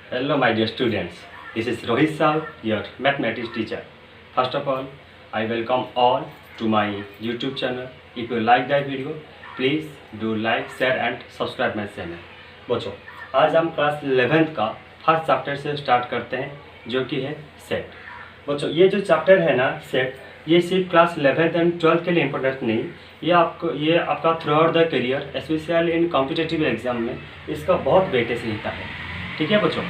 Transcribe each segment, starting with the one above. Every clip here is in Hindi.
Hello, my dear students. This is Rohit Sahu, your mathematics teacher. First of all, I welcome all to my YouTube channel. If you like that video, please do like, share and subscribe my channel. बच्चों, आज हम क्लास 11th का फर्स्ट चैप्टर से स्टार्ट करते हैं, जो कि है सेट। बच्चों, ये जो चैप्टर है ना सेट, ये सिर्फ क्लास 11th एंड 12th के लिए इम्पोर्टेंट नहीं, ये आपका through out the career, specially in competitive exam में इसका बहुत वेटेज रहता है। ठीक है बच्चों,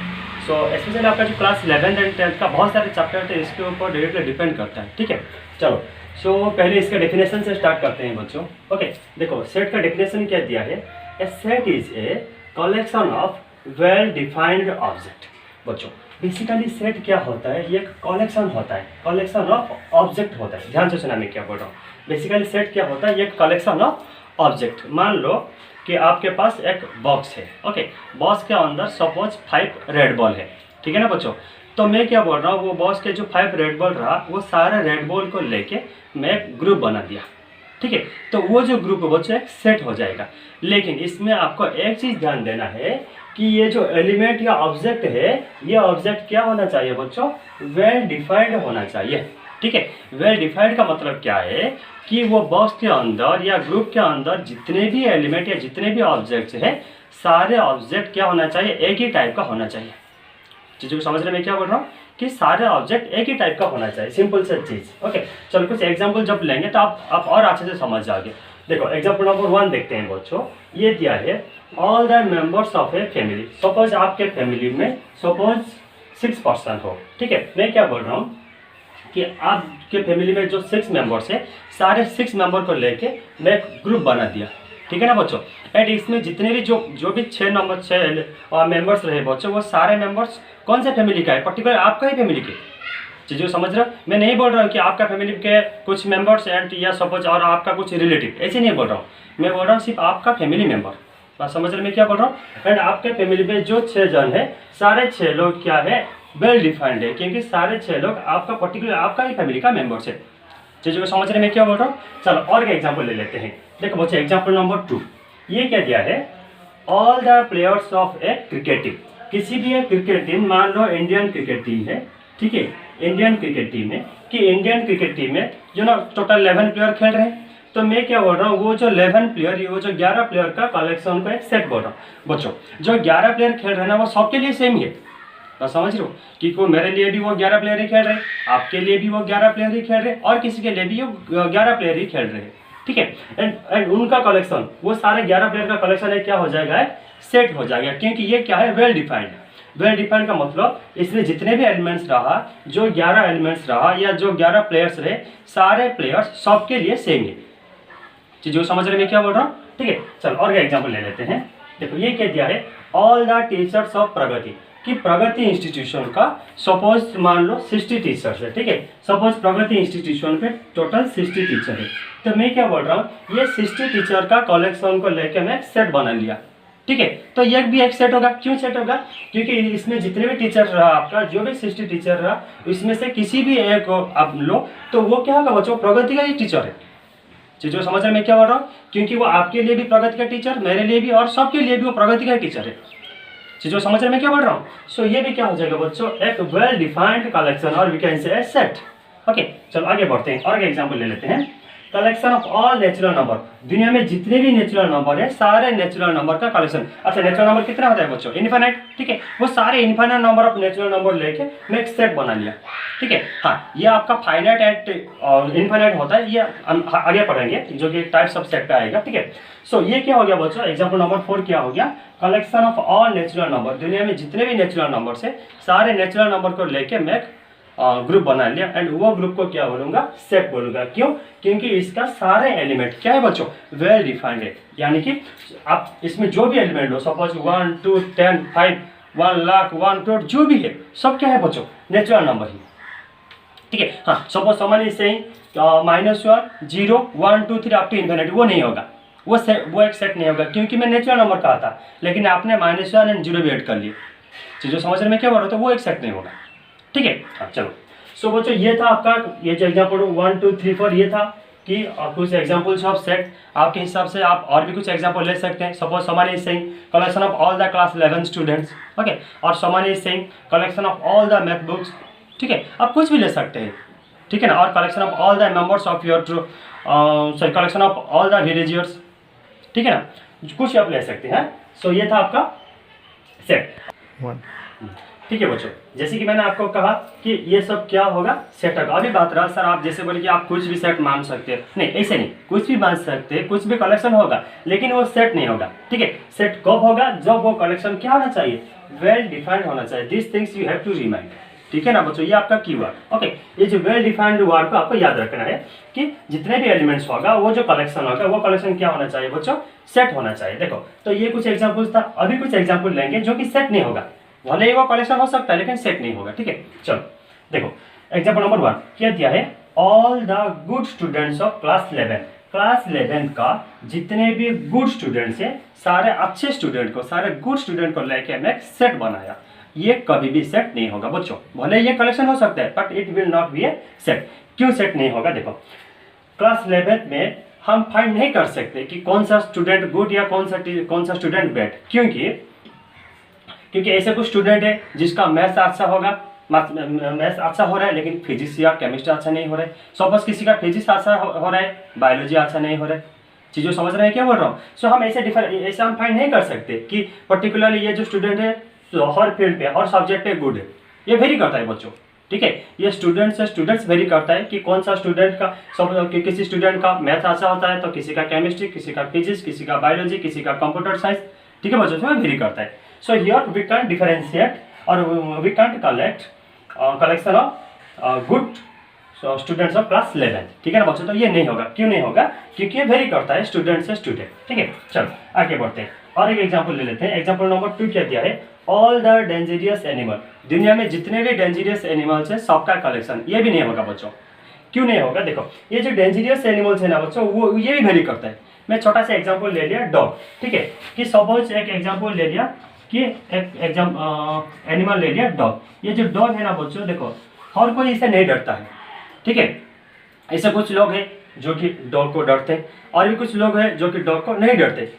सो स्पेशली आपका जो क्लास 11th एंड 10th का बहुत सारे चैप्टर थे, इसके ऊपर डायरेक्टली डिपेंड करता है। ठीक है, चलो सो पहले इसका डेफिनेशन से स्टार्ट करते हैं बच्चों। ओके, देखो सेट का डेफिनेशन क्या दिया है। A set is a collection of well defined object. बच्चों बेसिकली सेट क्या होता है, ये एक कलेक्शन होता है, कलेक्शन ऑफ ऑब्जेक्ट होता है। ध्यान से सुना मैं क्या बोल रहा हूँ। बेसिकली सेट क्या होता है, ये एक कलेक्शन ऑफ ऑब्जेक्ट। मान लो कि आपके पास एक बॉक्स है। ओके, बॉक्स के अंदर सपोज 5 रेड बॉल है। ठीक है ना बच्चों, तो मैं क्या बोल रहा हूँ, वो बॉक्स के जो 5 रेड बॉल रहा, वो सारे रेड बॉल को लेके मैं एक ग्रुप बना दिया। ठीक है, तो वो जो ग्रुप है बच्चों एक सेट हो जाएगा। लेकिन इसमें आपको एक चीज़ ध्यान देना है कि ये जो एलिमेंट या ऑब्जेक्ट है, ये ऑब्जेक्ट क्या होना चाहिए बच्चों, वेल डिफाइंड होना चाहिए। ठीक है, वेल डिफाइंड का मतलब क्या है कि वो बॉक्स के अंदर या ग्रुप के अंदर जितने भी एलिमेंट या जितने भी ऑब्जेक्ट्स हैं, सारे ऑब्जेक्ट क्या होना चाहिए, एक ही टाइप का होना चाहिए। चीज़ों को समझ रहे मैं क्या बोल रहा हूँ कि सारे ऑब्जेक्ट एक ही टाइप का होना चाहिए, सिंपल सा चीज़। ओके, चलो कुछ एग्जाम्पल जब लेंगे तो आप और अच्छे से समझ जाओगे। देखो एग्जाम्पल नंबर 1 देखते हैं बच्चों। ये दिया है all the members of a family. Suppose आपके फैमिली में सपोज 6 पर्सन हो। ठीक है, मैं क्या बोल रहा हूँ कि आपके फैमिली में जो 6 मेंबर्स है, सारे 6 मेंबर को लेके मैं एक ग्रुप बना दिया। ठीक है ना बच्चों, एंड इसमें जितने भी जो भी 6 मेंबर्स रहे बच्चों, वो सारे मेंबर्स कौन से फैमिली का है, पर्टिकुलर आपका ही फैमिली के। चीज़ों समझ रहे हो, मैं नहीं बोल रहा हूँ कि आपका फैमिली के कुछ मेंबर्स एंड या सपोज और आपका कुछ रिलेटिव, ऐसे नहीं बोल रहा हूँ। मैं बोल रहा हूँ सिर्फ आपका फैमिली मेंबर। बात समझ रहे मैं क्या बोल रहा हूँ। एंड आपके फैमिली में जो 6 जन है, सारे 6 लोग क्या है, वेल डिफाइंड है, क्योंकि सारे 6 लोग आपका पर्टिकुलर आपका ही फैमिली का मेंबर्स है। चीज़ों को समझ रहे मैं क्या बोल रहा हूँ। चलो और एक एग्जाम्पल ले लेते हैं। देखो बच्चे एग्जाम्पल नंबर 2, ये क्या दिया है, all the players of A cricket team. किसी भी एक क्रिकेट टीम, मान लो इंडियन क्रिकेट टीम है। ठीक है, इंडियन क्रिकेट टीम है कि इंडियन क्रिकेट टीम में जो ना टोटल 11 प्लेयर खेल रहे हैं, तो मैं क्या बोल रहा हूँ, वो जो 11 प्लेयर, वो जो 11 प्लेयर का कलेक्शन को एक सेट बोल रहा हूँ। बच्चों जो 11 प्लेयर खेल रहे हैं ना, वो सबके लिए सेम ही है। बस समझ रहे हो कि वो मेरे लिए भी वो 11 प्लेयर ही खेल रहे हैं, आपके लिए भी वो 11 प्लेयर ही खेल रहे हैं, और किसी के लिए भी वो 11 प्लेयर ही खेल रहे हैं। ठीक है, एंड उनका कलेक्शन, वो सारे 11 प्लेयर का कलेक्शन है क्या हो जाएगा, सेट हो जाएगा, क्योंकि ये क्या है, वेल डिफाइंड। वेल डिफाइंड का मतलब इसमें जितने भी एलिमेंट्स रहा, जो 11 एलिमेंट्स रहा या जो 11 प्लेयर्स रहे, सारे प्लेयर्स सबके लिए सेम है। चीज़ों समझ रहे मैं क्या बोल रहा हूँ। ठीक है, चलो और एग्जाम्पल ले लेते हैं। देखो ये क्या दिया है, ऑल द टीचर्स ऑफ प्रगति। कि प्रगति इंस्टीट्यूशन का सपोज मान लो 60 टीचर्स है। ठीक है, सपोज प्रगति इंस्टीट्यूशन पे टोटल 60 टीचर है, तो मैं क्या बोल रहा हूँ, ये 60 टीचर का कलेक्शन को लेकर मैं सेट बना लिया। ठीक है, तो ये भी एक सेट होगा। क्यों सेट होगा, क्योंकि इसमें जितने भी टीचर रहा, आपका जो भी 60 टीचर रहा, इसमें से किसी भी एक को आप लो, तो वो क्या होगा बच्चों, प्रगति का ही टीचर है। चीज़ों समझ रहे मैं क्या बोल रहा हूँ, क्योंकि वो आपके लिए भी प्रगति का टीचर, मेरे लिए भी, और सबके लिए भी वो प्रगति का टीचर है। चीज़ों समझ रहे मैं क्या बोल रहा हूँ। सो ये भी क्या हो जाएगा बच्चों, एक वेल डिफाइंड कलेक्शन, और we can say a set. Okay, चलो आगे बढ़ते हैं और एक एग्जांपल ले लेते हैं। Collection of all natural number. दुनिया में जितने भी नेचुरल नंबर है, सारे नेचुरल नंबर का कलेक्शन। अच्छा, नेचुरल नंबर कितना होता है बच्चों, इनफाइनाइट। ठीक है, वो सारे infinite number of natural number लेके मैं एक सेट बना लिया। ठीक है, हाँ ये आपका फाइनाइट एंड इनफाइनाइट होता है, ये आगे पढ़ेंगे जो कि टाइप्स ऑफ सेट पे आएगा। ठीक है, सो ये क्या हो गया बच्चों, एग्जाम्पल नंबर 4 क्या हो गया, collection of all natural number. दुनिया में जितने भी नेचुरल नंबर है, सारे नेचुरल नंबर को लेके मैं ग्रुप बना लिया, एंड वो ग्रुप को क्या बोलूंगा, सेट बोलूंगा। क्यों, क्योंकि इसका सारे एलिमेंट क्या है बच्चों, वेल डिफाइंड है। यानी कि आप इसमें जो भी एलिमेंट हो, सपोज 1 2 10 5 1 लाख 1 करोड़ जो भी है, सब क्या है बच्चों, नेचुरल नंबर ही। ठीक है, हाँ सपोज समन से -1 0 1 2 3 अप टू इन्फिनिटी, वो नहीं होगा, वो एक सेट नहीं होगा, क्योंकि मैं नेचुरल नंबर कहा था, लेकिन आपने -1 एंड 0 भी ऐड कर लिए। चीज़ों समझ रहे मैं क्या बोल रहा था, वो एक सेट नहीं होगा। ठीक है, हाँ चलो। सो बच्चों ये था आपका, ये जो एग्जाम्पल 1 2 3 4 ये था कि कुछ एग्जाम्पल्स ऑफ सेट, आपके हिसाब से आप और भी कुछ एग्जाम्पल ले सकते हैं। Suppose someone is saying collection of all the class 11 students, okay, और someone is saying collection of all the math books, ठीक है, आप कुछ भी ले सकते हैं, ठीक है ना, और collection of all the members of your sorry collection of all the villagers, ठीक है ना, कुछ आप ले सकते हैं। सो ये था आपका सेट 1, ठीक है बच्चों। जैसे कि मैंने आपको कहा कि ये सब क्या होगा, सेट होगा। अभी बात रहा सर आप जैसे बोले कि आप कुछ भी सेट मान सकते हैं, नहीं ऐसे नहीं, कुछ भी मान सकते हैं, कुछ भी कलेक्शन होगा, लेकिन वो सेट नहीं होगा, ठीक है। सेट कब होगा, जब वो कलेक्शन क्या होना चाहिए, वेल डिफाइंड होना चाहिए। This things you have to remind, ठीक है ना बच्चों, ये आपका कीवर्ड। ओके, ये जो वेल डिफाइंड वर्ड को आपको याद रखना है कि जितने भी एलिमेंट्स होगा वो जो कलेक्शन होगा वो कलेक्शन क्या होना चाहिए बच्चों, सेट होना चाहिए। देखो तो ये कुछ एग्जांपल्स था, अभी कुछ एग्जांपल लेंगे जो कि सेट नहीं होगा, भले ही वो कलेक्शन हो सकता है लेकिन सेट नहीं होगा, ठीक है। चलो देखो एग्जांपल नंबर 1 क्या दिया है, all the good students of class 11, class 11 का जितने भी गुड स्टूडेंट्स हैं, सारे अच्छे स्टूडेंट को, सारे गुड स्टूडेंट को लेके हमने एक सेट बनाया। ये कभी भी सेट नहीं होगा बच्चों, भले ये कलेक्शन हो सकता है but it will not be A set. क्यों सेट नहीं होगा, देखो क्लास 11 में हम फाइंड नहीं कर सकते कि कौन सा स्टूडेंट गुड या कौन सा स्टूडेंट बैड, क्योंकि ऐसे कुछ स्टूडेंट है जिसका मैथ्स अच्छा होगा, मैथ्स अच्छा हो रहा है लेकिन फिजिक्स या केमिस्ट्री अच्छा नहीं हो रहा है। सपोज किसी का फिजिक्स अच्छा हो रहा है, बायोलॉजी अच्छा नहीं हो रहा है। चीज़ों समझ रहे हैं क्या बोल रहा हूँ। सो हम ऐसे हम फाइंड नहीं कर सकते कि पर्टिकुलरली ये जो स्टूडेंट है हर फील्ड पे, हर सब्जेक्ट पे गुड है। ये वेरी करता है बच्चों, ठीक है, ये स्टूडेंट से स्टूडेंट्स वेरी करता है कि कौन सा स्टूडेंट का किसी स्टूडेंट का मैथ अच्छा होता है तो किसी का केमिस्ट्री, किसी का फिजिक्स, किसी का बायोलॉजी, किसी का कंप्यूटर साइंस, ठीक है बच्चों, वेरी करता है। So here we can differentiate और we can collection of good students of class 11, ठीक है ना बच्चों। तो ये नहीं होगा, क्यों नहीं होगा, क्योंकि ये वेरी करता है स्टूडेंट से स्टूडेंट, ठीक है। चलो आगे बढ़ते हैं और एक एग्जांपल ले लेते हैं। एग्जांपल नंबर 2 क्या दिया है, ऑल द डेंजरियस एनिमल, दुनिया में जितने भी डेंजरियस एनिमल्स है सबका कलेक्शन। ये भी नहीं होगा बच्चों, क्यों नहीं होगा, देखो ये जो डेंजरियस एनिमल्स है ना बच्चों, वो ये भी वेरी करता है। मैं छोटा सा एग्जांपल ले लिया डॉग, ठीक है, कि सपोज एक एग्जांपल ले लिया कि एक एनिमल ले लिया डॉग। ये जो डॉग है ना बच्चों, देखो हर कोई इसे नहीं डरता है, ठीक है। ऐसे कुछ लोग हैं जो कि डॉग को डरते हैं और भी कुछ लोग हैं जो कि डॉग को नहीं डरते।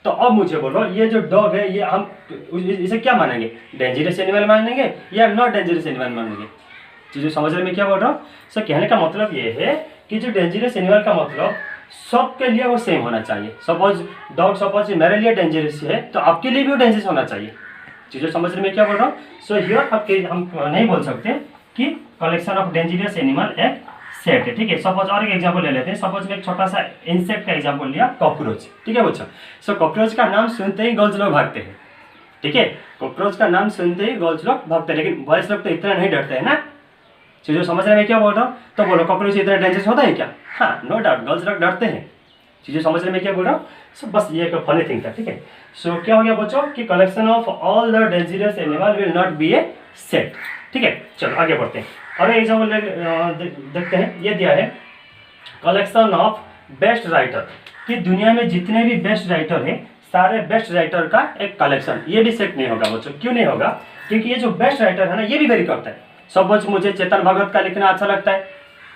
तो अब मुझे बोलो ये जो डॉग है ये हम इसे क्या मानेंगे, डेंजरस एनिमल मानेंगे या नॉट डेंजरस एनिमल मानेंगे। चीज़ें समझ रहे मैं क्या बोल रहा हूँ। सो कहने का मतलब ये है कि जो डेंजरस एनिमल का मतलब सबके लिए वो सेम होना चाहिए। सपोज डॉग सपोज मेरे लिए डेंजरस है तो आपके लिए भी वो डेंजरस होना चाहिए। चीज़ें समझ रहे मैं क्या बोल रहा हूँ। सो हियर हम नहीं बोल सकते कि कलेक्शन ऑफ डेंजरस एनिमल एक सेट है, ठीक है। सपोज और एक एग्जांपल ले लेते हैं। सपोज मैं एक छोटा सा इंसेक्ट का एग्जांपल लिया, कॉकरोच, ठीक है बच्चों। सो कॉकरोच का नाम सुनते ही गर्ल्स लोग भागते हैं, ठीक है। कॉकरोच का नाम सुनते ही गर्ल्स लोग भागते हैं, लेकिन बॉयज लोग तो इतना नहीं डरते हैं ना। चीज़ों समझ रहे मैं क्या बोल रहा हूँ। तो बोलो कॉकरोच इतना डेंजरस होता है क्या, हाँ नो डाउट गर्ल्स लोग डरते हैं। चीज़ें समझ रहे मैं क्या बोल रहा हूँ। सो बस ये एक फनी थिंग था, ठीक है। सो क्या हो गया बच्चों कि collection of all the dangerous animal will not be A set, ठीक है। चलो आगे बढ़ते हैं और एग्जाम्पल देखते हैं। ये दिया है कलेक्शन ऑफ बेस्ट राइटर, कि दुनिया में जितने भी बेस्ट राइटर हैं सारे बेस्ट राइटर का एक कलेक्शन। ये भी सेट नहीं होगा बच्चों, क्यों नहीं होगा, क्योंकि ये जो बेस्ट राइटर है ना ये भी वेरी करता है। सपोज मुझे चेतन भगत का लिखना अच्छा लगता है,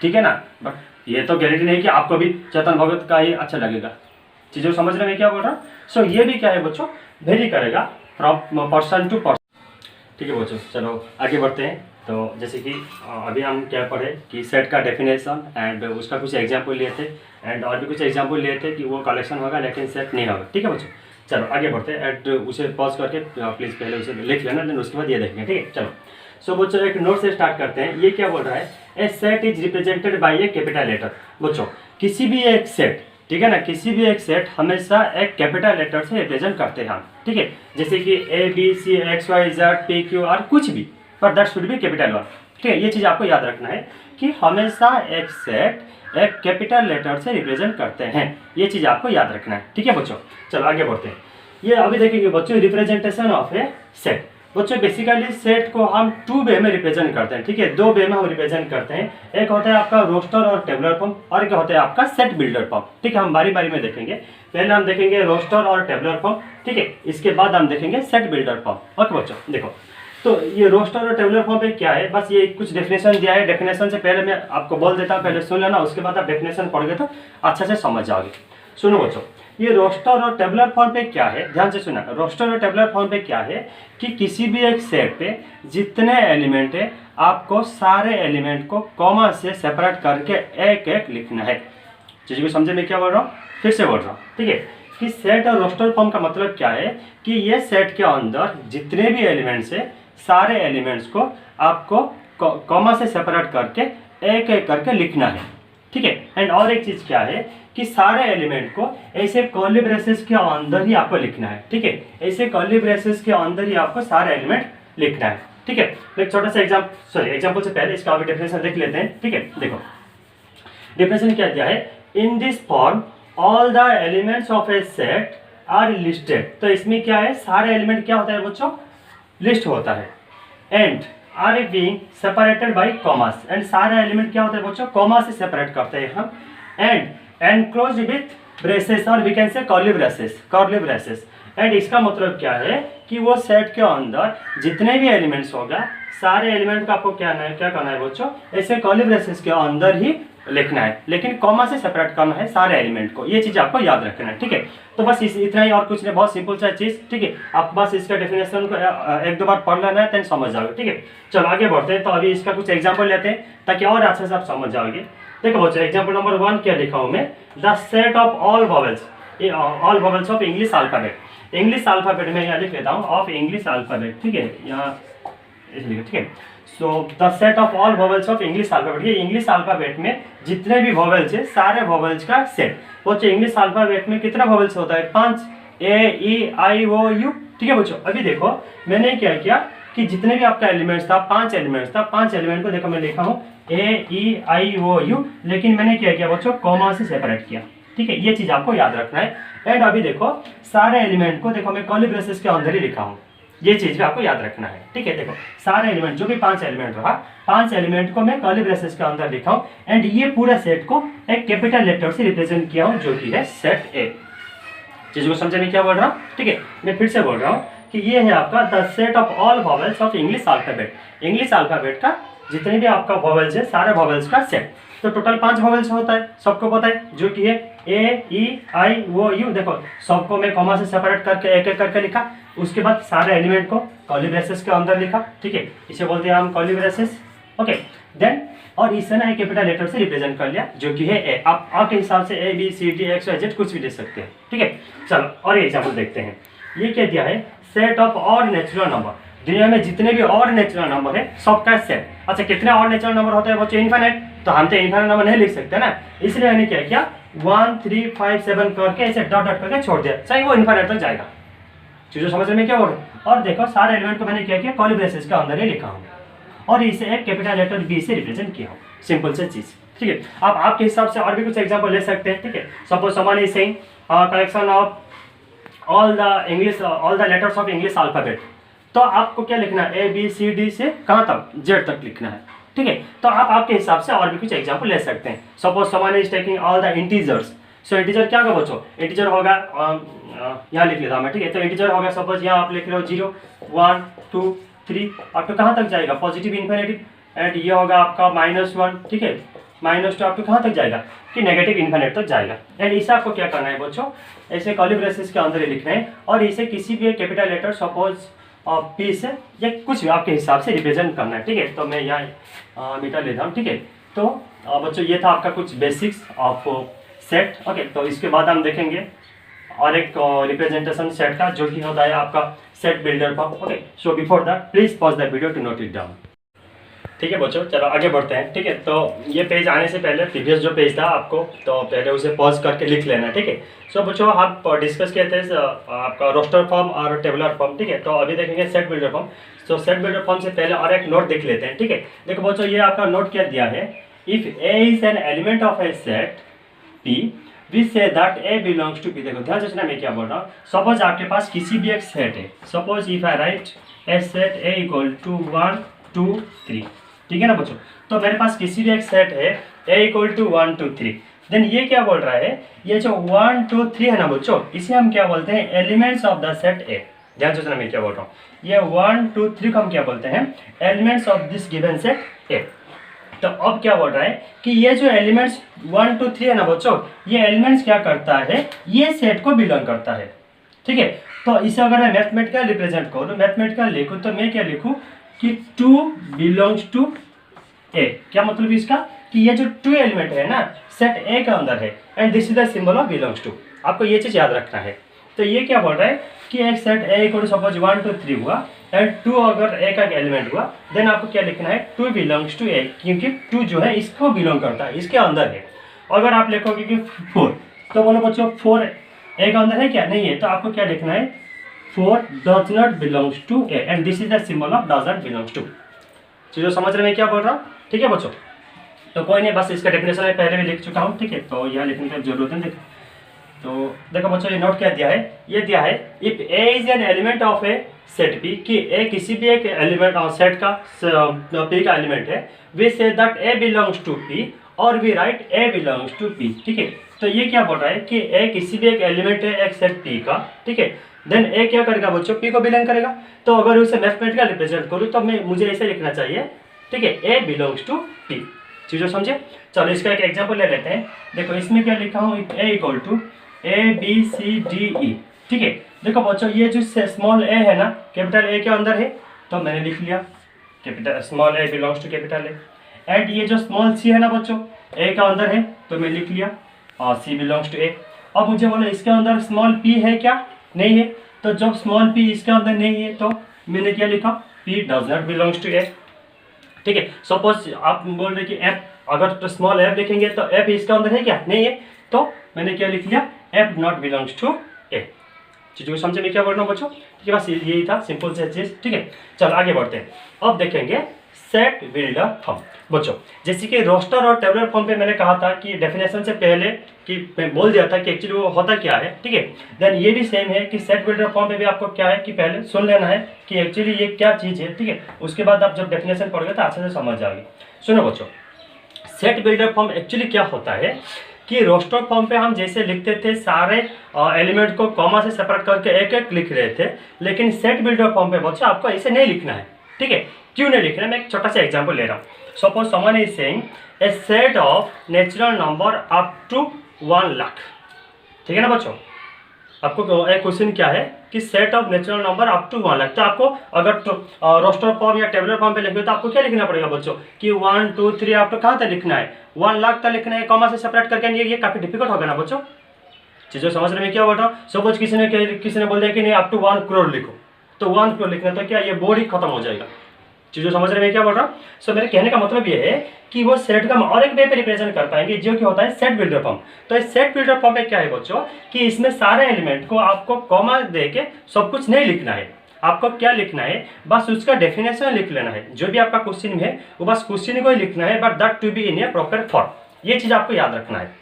ठीक है ना, बट ये तो गारंटी नहीं कि आपको भी चेतन भगत का ही अच्छा लगेगा। चीज़ों समझ रहे मैं क्या बोल रहा हूँ। सो ये भी क्या है बच्चों, वेरी करेगा फ्रॉम पर्सन टू पर्सन, ठीक है बच्चों। चलो आगे बढ़ते हैं। तो जैसे कि अभी हम क्या पढ़े कि सेट का डेफिनेशन एंड उसका कुछ एग्जाम्पल लिए थे एंड और भी कुछ एग्जाम्पल लिए थे कि वो कलेक्शन होगा लेकिन सेट नहीं होगा, ठीक है बच्चों। चलो आगे बढ़ते हैं एंड उसे पॉज करके प्लीज़ पहले उसे लिख लेना, देन उसके बाद ये देखेंगे, ठीक है। चलो सो बच्चों एक नोट से स्टार्ट करते हैं। ये क्या बोल रहा है, a set is represented by a capital letter. बच्चों किसी भी एक सेट, ठीक है ना, किसी भी एक सेट हमेशा एक कैपिटल लेटर से रिप्रेजेंट करते हैं हम, ठीक है। जैसे कि A B C X Y Z P Q R कुछ भी, पर that should be capital one, ठीक है। ये चीज़ आपको याद रखना है कि हमेशा एक सेट एक कैपिटल लेटर से रिप्रेजेंट करते हैं, ये चीज़ आपको याद रखना है, ठीक है बच्चों। चलो आगे बढ़ते हैं। ये अभी देखेंगे बच्चों रिप्रेजेंटेशन ऑफ ए सेट। बच्चों बेसिकली सेट को हम 2 वे में रिप्रेजेंट करते हैं, ठीक है। 2 वे में हम रिप्रेजेंट करते हैं। एक होता है आपका रोस्टर और टेबुलर फॉर्म और एक होता है आपका सेट बिल्डर फॉर्म, ठीक है। हम बारी बारी में देखेंगे। पहले हम देखेंगे रोस्टर और टेबुलर फॉर्म, ठीक है। इसके बाद हम देखेंगे सेट बिल्डर फॉर्म। ओके बच्चों देखो तो ये रोस्टर और टेबुलर फॉर्म पे क्या है, बस ये कुछ डेफिनेशन दिया है। डेफिनेशन से पहले मैं आपको बोल देता हूँ, पहले सुन लेना, उसके बाद आप डेफिनेशन पढ़ोगे तो अच्छे से समझ जाओगे। सुनो बच्चों, ये रोस्टर और टेबुलर फॉर्म पे क्या है, ध्यान से सुना। रोस्टर और टेबुलर फॉर्म पे क्या है कि किसी भी एक सेट पे जितने एलिमेंट है आपको सारे एलिमेंट को कॉमा से सेपरेट करके एक एक लिखना है। चीज़ को समझे मैं क्या बोल रहा हूँ, फिर से बोल रहा हूँ, ठीक है। कि सेट और रोस्टर फॉर्म का मतलब क्या है कि ये सेट के अंदर जितने भी एलिमेंट्स है सारे एलिमेंट्स को आपको कॉमा से सेपरेट करके एक एक करके लिखना है, ठीक है। एंड और एक चीज़ क्या है कि सारे एलिमेंट को ऐसे कर्ली ब्रेसेस के अंदर ही आपको लिखना है, ठीक है। ऐसे कर्ली ब्रेसेस के अंदर ही आपको सारे एलिमेंट लिखना है, ठीक है। तो एक छोटा सा एग्जाम्पल से पहले इसका अभी डेफिनेशन देख लेते हैं, ठीक है। देखो डेफिनेशन क्या दिया है, in this form all the elements of a set are listed. तो इसमें क्या है, सारे एलिमेंट क्या होता है बच्चों, लिस्ट होता है। And are being separated by commas, and सारे एलिमेंट क्या होते हैं बच्चों, कॉमा से सेपरेट करते हैं हम। एंड एनक्लोज्ड विथ ब्रेसेस, और we can say curly braces. And इसका मतलब क्या है कि वो सेट के अंदर जितने भी एलिमेंट्स होगा सारे एलिमेंट का आपको क्या करना है बच्चों, ऐसे कर्ली ब्रेसेस के अंदर ही लिखना है, लेकिन कॉमा से सेपरेट करना है सारे एलिमेंट को। ये चीज़ आपको याद रखना है, ठीक है। तो बस इतना ही, और कुछ नहीं, बहुत सिंपल सा चीज़, ठीक है। आप बस इसका डेफिनेशन को एक दो बार पढ़ लेना है, तो समझ जाओगे, ठीक है। चलो आगे बढ़ते हैं। तो अभी इसका कुछ एग्जाम्पल लेते हैं ताकि और अच्छे से आप समझ जाओगे। देखो बच्चों, एग्जाम्पल नंबर 1 क्या लिखा हूँ मैं, the set of all vowels of English alphabet. English alphabet में यहाँ लिख लेता हूँ, ऑफ इंग्लिश अल्फाबेट, ठीक है, यहाँ इसलिए, ठीक है। So the set of all vowels of English alphabet, ये इंग्लिश अल्फाबेट में जितने भी वॉवेल्स है सारे वॉवेल्स का सेट। बच्चों इंग्लिश अल्फाबेट में कितना वॉवेल्स होता है, 5, A-E-I-O-U, ठीक है बच्चों। अभी देखो मैंने क्या किया कि जितने भी आपका एलिमेंट्स था, 5 एलिमेंट को देखो मैं लिखा हूँ A-E-I-O-U, लेकिन मैंने क्या किया बच्चों, कॉमा से सेपरेट किया, ठीक है। ये चीज आपको याद रखना है। एंड अभी देखो सारे एलिमेंट को देखो मैं कर्ली ब्रेसेस के अंदर ही लिखा हूँ, ये चीज भी आपको याद रखना है, ठीक है। देखो सारे एलिमेंट, जो भी 5 एलिमेंट रहा, 5 एलिमेंट को मैं कर्ली ब्रेसेस के अंदर लिखा हूँ। एंड ये पूरा सेट को एक कैपिटल लेटर से रिप्रेजेंट किया हूँ, जो कि है सेट ए। चीज को समझे मैं क्या बोल रहा हूँ, ठीक है। मैं फिर से बोल रहा हूँ कि ये है आपका the set of all vowels of English alphabet. English alphabet का जितने भी आपका वॉवेल्स है सारे वॉवेल्स का सेट। तो टोटल 5 वॉवेल्स होता है, सबको पता है, जो कि है A-E-I-O-U। देखो सबको मैं कॉमा से सेपरेट करके एक एक करके लिखा, उसके बाद सारे एलिमेंट को कर्ली ब्रेसेस के अंदर लिखा, ठीक है। इसे बोलते हैं हम कर्ली ब्रेसेस, ओके। देन और इसे ना कैपिटल लेटर से रिप्रेजेंट कर लिया, जो कि है ए। आप आपके हिसाब से A-B-C-D-X-Y-Z कुछ भी दे सकते हैं, ठीक है। चलो और एग्जाम्पल देखते हैं। ये क्या दिया है, set of all natural number. दुनिया में जितने भी और नेचुरल नंबर है सबका सेट। अच्छा कितने और नेचुरल नंबर होते हैं बच्चों, इनफाइनाइट। तो हम तो इनफाइनाइट नंबर नहीं लिख सकते ना, इसलिए मैंने क्या किया, 1 3 5 7 करके ऐसे डॉट डॉट करके छोड़ दिया, चाहे वो इनफाइनाइट तक जाएगा। चीज़ों समझ में क्या बोल रहा हूँ। और देखो सारे एलिमेंट को मैंने क्या किया, कर्ली ब्रेसेस के अंदर ही लिखा हूँ, और इसे एक कैपिटल लेटर बी से रिप्रेजेंट किया हूँ। सिंपल से चीज, ठीक है। आप आपके हिसाब से और भी कुछ एग्जाम्पल ले सकते हैं, ठीक है। Suppose someone is saying collection of all the letters of English alphabet. तो आपको क्या लिखना है, A-B-C-D से कहाँ तक, Z तक लिखना है, ठीक है। तो आप आपके हिसाब से और भी कुछ एग्जाम्पल ले सकते हैं। Suppose someone is taking all the integers. So integer क्या होगा बच्चों, इंटीजर होगा यहाँ लिख लेता हूँ मैं, ठीक है। तो इंटीजर होगा सपोज यहाँ आप लिख रहे हो 0 1 2 3 अप टू कहाँ तक जाएगा, पॉजिटिव इन्फिनिटी। एंड ये होगा आपका -1, ठीक है, -2 अप टू कहाँ तक जाएगा, कि नेगेटिव इन्फिनिटी तक जाएगा। एंड इसे आपको क्या करना है बच्चों, ऐसे कर्ली ब्रेसेस के अंदर ही लिखना है, और इसे किसी भी कैपिटल लेटर सपोज P से या कुछ भी आपके हिसाब से रिप्रेजेंट करना है, ठीक है। तो मैं यहाँ मीटर लेता हूँ, ठीक है। तो बच्चों ये था आपका कुछ बेसिक्स ऑफ सेट, ओके। तो इसके बाद हम देखेंगे और एक रिप्रेजेंटेशन सेट का, जो कि होता है आपका set builder form, okay. So before that please pause the video to note it down, ठीक है बच्चों। चलो आगे बढ़ते हैं, ठीक है। तो ये पेज आने से पहले प्रीवियस जो पेज था आपको, तो पहले उसे पॉज करके लिख लेना, ठीक है। सो बच्चों आप डिस्कस किए थे आपका रोस्टर फॉर्म और टेबुलर फॉर्म, ठीक है। तो अभी देखेंगे सेट बिल्डर फॉर्म। तो सेट बिल्डर फॉर्म से पहले और एक नोट देख लेते हैं, ठीक है। देखो बच्चों ये आपका नोट क्या दिया है, if A is an element of a set P, we say that A belongs to P। देखो ध्यान से सुना मैं क्या बोल रहा हूँ। सपोज आपके पास किसी भी एक सेट है, suppose if I write a set A equal to 1 2 3, ठीक है ना बच्चों। तो मेरे पास किसी भी एक सेट है A इक्वल टू 1 2 3। देन ये क्या बोल रहा है, ये जो 1 2 3 है ना बच्चों, इसे हम क्या बोलते हैं, elements of the set A। ध्यान से सुनना मैं क्या बोल रहा हूँ। ये 1 2 3 को हम क्या बोलते हैं, elements of this given set ए। तो अब क्या बोल रहा है कि ये जो एलिमेंट्स 1 2 3 है ना बच्चों, ये एलिमेंट्स क्या करता है, ये सेट को बिलोंग करता है। ठीक है, तो इसे अगर मैं मैथमेटिकल रिप्रेजेंट करूँ, मैथमेटिकल लिखूँ, तो मैं क्या लिखूँ कि 2 बिलोंग्स टू ए। क्या मतलब इसका कि ये जो 2 एलिमेंट है ना सेट ए के अंदर है, and this is the symbol of belongs to. आपको ये चीज़ याद रखना है। तो ये क्या बोल रहा है कि एक सेट ए को सपोज 1 2 3 हुआ एंड 2 अगर ए का एलिमेंट हुआ, देन आपको क्या लिखना है, 2 बिलोंग्स टू ए, क्योंकि 2 जो है इसको बिलोंग करता है, इसके अंदर है। अगर आप लिखोगे कि 4, तो बोलो बच्चों 4 ए का अंदर है क्या, नहीं है, तो आपको क्या लिखना है, 4 does not belongs to A, and this is the symbol of does not belongs to. चीज़ों समझ रहे मैं क्या बोल रहा हूँ। ठीक है बच्चों, तो कोई नहीं, बस इसका डेफिनेशन मैं पहले भी लिख चुका हूँ। ठीक है, तो यहाँ लिखने की जरूरत नहीं। देखो तो देखो बच्चों, ये नोट क्या दिया है, ये दिया है if a is an element of a set P, कि ए किसी भी एक एलिमेंट सेट का पी का एलिमेंट है, we say that a belongs to P, और we write a belongs to P. ठीक है, तो ये क्या बोल रहा है कि ए किसी भी एक एलिमेंट है एक सेट पी का, ठीक है, देन ए क्या करेगा बच्चों, पी को बिलोंग करेगा। तो अगर उसे मैथमेटिकल रिप्रेजेंट करूँ तो मैं मुझे ऐसे लिखना चाहिए, ठीक है, ए बिलोंग्स टू पी। चीज़ों समझे। चलो इसका एक एग्जाम्पल ले लेते हैं। देखो इसमें क्या लिखा हूँ, A equal to a B c d e. ठीक है, देखो बच्चों ये जो स्मॉल ए है ना कैपिटल ए के अंदर है, तो मैंने लिख लिया capital small A belongs to capital A. And ये जो स्मॉल सी है ना बच्चों ए का अंदर है, तो मैं लिख लिया और सी बिलोंग्स टू ए। अब मुझे बोलो इसके अंदर स्मॉल पी है क्या, नहीं है, तो जब स्मॉल पी इसके अंदर नहीं है तो मैंने क्या लिखा, P does not belongs to A. ठीक है, सपोज आप बोल रहे कि एफ, अगर तो स्मॉल एफ लिखेंगे तो एफ इसके अंदर है क्या, नहीं है, तो मैंने क्या लिख लिया, एफ नॉट बिलोंग्स टू ए। चीज़ों को समझे मैं क्या बोल रहा हूँ बच्चों। ठीक है, बस यही था सिंपल से चीज़। ठीक है, चलो आगे बढ़ते हैं। अब देखेंगे सेट बिल्डर फॉर्म। बच्चों जैसे कि रोस्टर और टेबलर फॉर्म पे मैंने कहा था कि डेफिनेशन से पहले कि मैं बोल दिया था कि एक्चुअली वो होता क्या है। ठीक है, देन ये भी सेम है कि सेट बिल्डर फॉर्म पे भी आपको क्या है कि पहले सुन लेना है कि एक्चुअली ये क्या चीज़ है। ठीक है, उसके बाद आप जब डेफिनेशन पढ़ोगे तो अच्छे से समझ जाओगे। सुनो बच्चों, सेट बिल्डर फॉर्म एक्चुअली क्या होता है कि रोस्टर फॉर्म पे हम जैसे लिखते थे सारे एलिमेंट को कॉमा से सेपरेट करके एक एक लिख रहे थे, लेकिन सेट बिल्डर फॉर्म पे बच्चों आपको ऐसे नहीं लिखना है। ठीक है, क्यों नहीं लिखना है, मैं एक छोटा सा एग्जांपल ले रहा हूँ। Suppose someone is saying a set of natural number up to 1 lakh. ठीक है ना बच्चों, आपको एक क्वेश्चन क्या है कि set of natural number up to 1 lakh. तो आपको अगर तो रोस्टर फॉर्म या टेबलर फॉर्म पे लिखोगे तो आपको क्या लिखना पड़ेगा बच्चों कि 1 2 3 आपको कहाँ तक लिखना है, 1 लाख तक लिखना है, कॉमा से सेपरेट करके। ये काफी डिफिकल्ट होगा ना बच्चों। चीज़ों समझ रहे में क्या बोल रहा हूँ। सपोज किसी ने बोल दिया कि नहीं अप टू 1 करोड़ लिखो, तो 1 करोड़ लिखना, तो क्या ये बोर्ड ही खत्म हो जाएगा। चीज़ों समझ रहे में क्या बोल रहा हूँ। सो मेरे कहने का मतलब ये है कि वो सेट का हम और एक वे पे रिप्रेजेंट कर पाएंगे जो कि होता है सेट बिल्डर फॉर्म। तो इस सेट बिल्डर फॉर्म में क्या है बच्चों कि इसमें सारे एलिमेंट को आपको कॉमा दे के सब कुछ नहीं लिखना है। आपको क्या लिखना है, बस उसका डेफिनेशन लिख लेना है। जो भी आपका क्वेश्चन है वो बस क्वेश्चन को ही लिखना है, but that to be in a proper form. ये चीज़ आपको याद रखना है।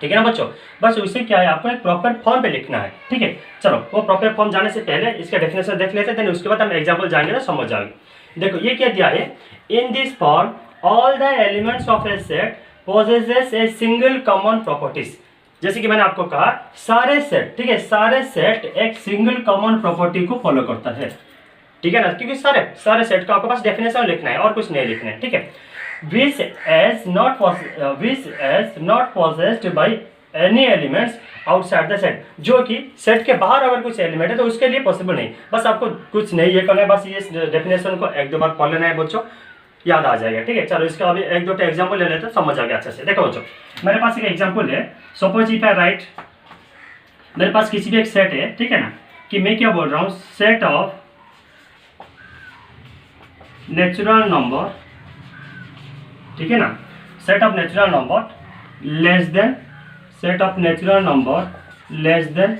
ठीक है ना बच्चों, बस उसे क्या है आपको एक प्रॉपर फॉर्म पे लिखना है। ठीक है, चलो वो प्रॉपर फॉर्म जाने से पहले इसका डेफिनेशन देख लेते हैं, देन उसके बाद हम एग्जांपल जाएंगे तो समझ जाएंगे। देखो ये क्या दिया है, in this form all the elements of a set possesses a single common properties. जैसे कि मैंने आपको कहा सारे सेट, ठीक है, सारे सेट एक सिंगल कॉमन प्रॉपर्टी को फॉलो करता है। ठीक है ना, क्योंकि सारे सेट का आपके पास डेफिनेशन लिखना है और कुछ नहीं लिखना है। ठीक है, which as not possessed by any elements outside the set, जो कि सेट के बाहर अगर कुछ एलिमेंट है तो उसके लिए पॉसिबल नहीं। बस आपको कुछ नहीं ये करना है, बस ये डेफिनेशन को एक दो बार पढ़ लेना है बच्चों, याद आ जाएगा। ठीक है, चलो इसका अभी एक दो एग्जांपल ले लेते हैं, समझ आ गया अच्छे से। देखो बच्चों मेरे पास एक एग्जांपल है। सपोज इफ आई राइट, मेरे पास किसी भी एक सेट है, ठीक है ना, कि मैं क्या बोल रहा हूँ, सेट ऑफ नेचुरल नंबर, ठीक है ना, set of natural number less then, set of natural number less than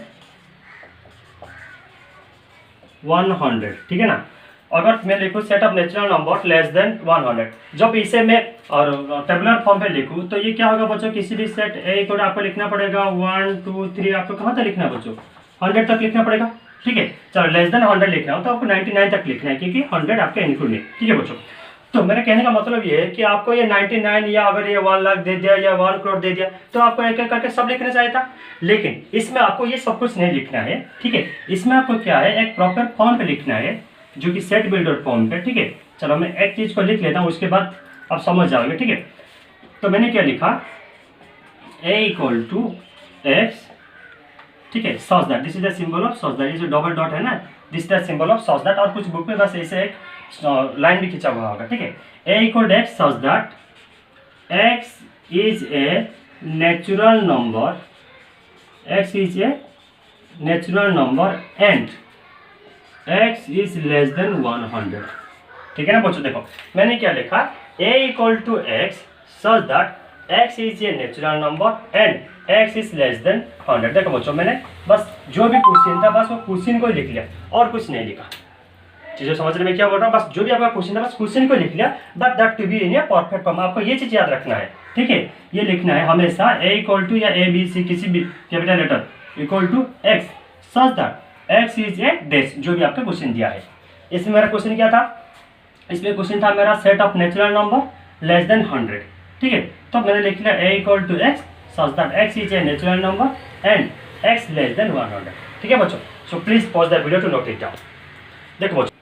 100। ठीक है ना, अगर मैं लिखूँ set of natural number less than 100, जब इसे मैं और टेबुलर फॉर्म पे लिखूँ तो ये क्या होगा बच्चों, किसी भी सेट ए को आपको लिखना पड़ेगा 1 2 3, आपको कहाँ तक लिखना है बच्चों, 100 तक लिखना पड़ेगा। ठीक है, चलो लेस देन 100 लिखना हो तो आपको 99 तक लिखना है, क्योंकि 100 आपका इंक्लूड है। ठीक है बच्चों, तो मेरे कहने का मतलब ये है कि आपको ये 99 या अगर ये 1 लाख दे दिया या 1 करोड़ दे दिया तो आपको एक एक करके सब लिखना चाहिए था, लेकिन इसमें आपको ये सब कुछ नहीं लिखना है, ठीक है। इसमें आपको क्या है, एक प्रॉपर फॉर्म पे लिखना है जो कि सेट बिल्डर फॉर्म पे, ठीक है। चलो मैं एक चीज़ को लिख लेता हूँ, उसके बाद आप समझ जाओगे, ठीक है। तो मैंने क्या लिखा, a इक्वल टू एक्स, ठीक है, such that, this is the symbol of such that, ये जो डबल डॉट है ना, this is the symbol of such that, और कुछ बुक में बस ऐसे एक लाइन भी खींचा हुआ होगा, ठीक है। a equal x such that x is a natural number, x is a natural number and x is less than 100, ठीक है ना बच्चों। देखो मैंने क्या लिखा, a equal to X such that x is a natural number and x is less than 100। देखो बच्चों मैंने बस जो भी क्वेश्चन था बस वो क्वेश्चन को लिख लिया और कुछ नहीं लिखा। चीज़ें समझने में क्या बोल रहा हूँ, बस जो भी आपका क्वेश्चन था बस क्वेश्चन को लिख लिया, but that to be in a perfect form. आपको ये चीज़ याद रखना है, ठीक है। ये लिखना है हमेशा a इक्वल टू या a b c किसी भी capital letter equal to x such that x is a dash, जो भी आपका क्वेश्चन दिया है। इसमें मेरा क्वेश्चन क्या था, इसमें क्वेश्चन था मेरा set of natural number less than 100, ठीक है। तो मैंने लिख लिया a equal to X such that x is a natural number and x less than 100, ठीक है बच्चों। So please pause the video to note it down. देखो बच्चों,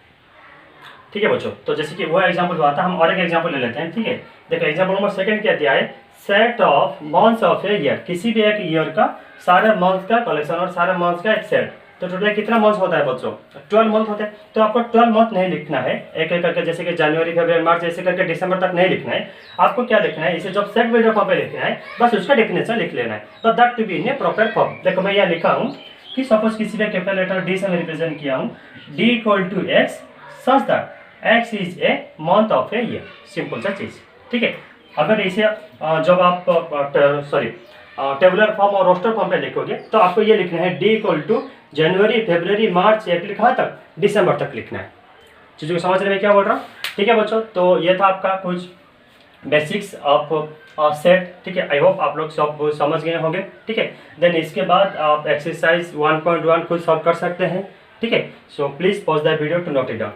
ठीक है बच्चों, तो जैसे कि वो एग्जांपल हुआ था, हम और एक एग्जांपल ले लेते हैं, ठीक है। देखो एग्जांपल नंबर सेकंड क्या दिया है, set of months of a year, किसी भी एक ईयर का सारे मंथ का कलेक्शन और सारे मंथ का एक सेट। तो टोटल कितना मंथ होता है बच्चों, 12 मंथ होते हैं। तो आपको 12 मंथ नहीं लिखना है एक एक करके, जैसे कि जनवरी फरवरी मार्च ऐसे करके दिसंबर तक नहीं लिखना है। आपको क्या लिखना है, इसे जब सेट बिल्डर फॉर्म पे लिखना है बस उसका डेफिनेशन लिख लेना है, तो that to be in a proper form. देखो मैं यहाँ लिखा हूँ कि सपोज किसी भी कैपिटल लेटर डी से मैं रिप्रेजेंट किया हूँ, D equal to X such that x is a month of a year, simple सा चीज, ठीक है। अगर इसे जब आप टेबुलर फॉर्म और रोस्टर फॉर्म पे लिखोगे तो आपको ये लिखना है d इक्वल टू जनवरी फरवरी मार्च अप्रैल कहाँ तक, दिसंबर तक लिखना है। चीज़ों को समझ रहे हैं क्या बोल रहा हूँ, ठीक है बच्चों। तो ये था आपका कुछ बेसिक्स ऑफ सेट, ठीक है। आई होप आप लोग सब समझ गए होंगे, ठीक है। देन इसके बाद आप एक्सरसाइज 1.1 खुद सॉल्व कर सकते हैं, ठीक है। So please pause the video to note it down.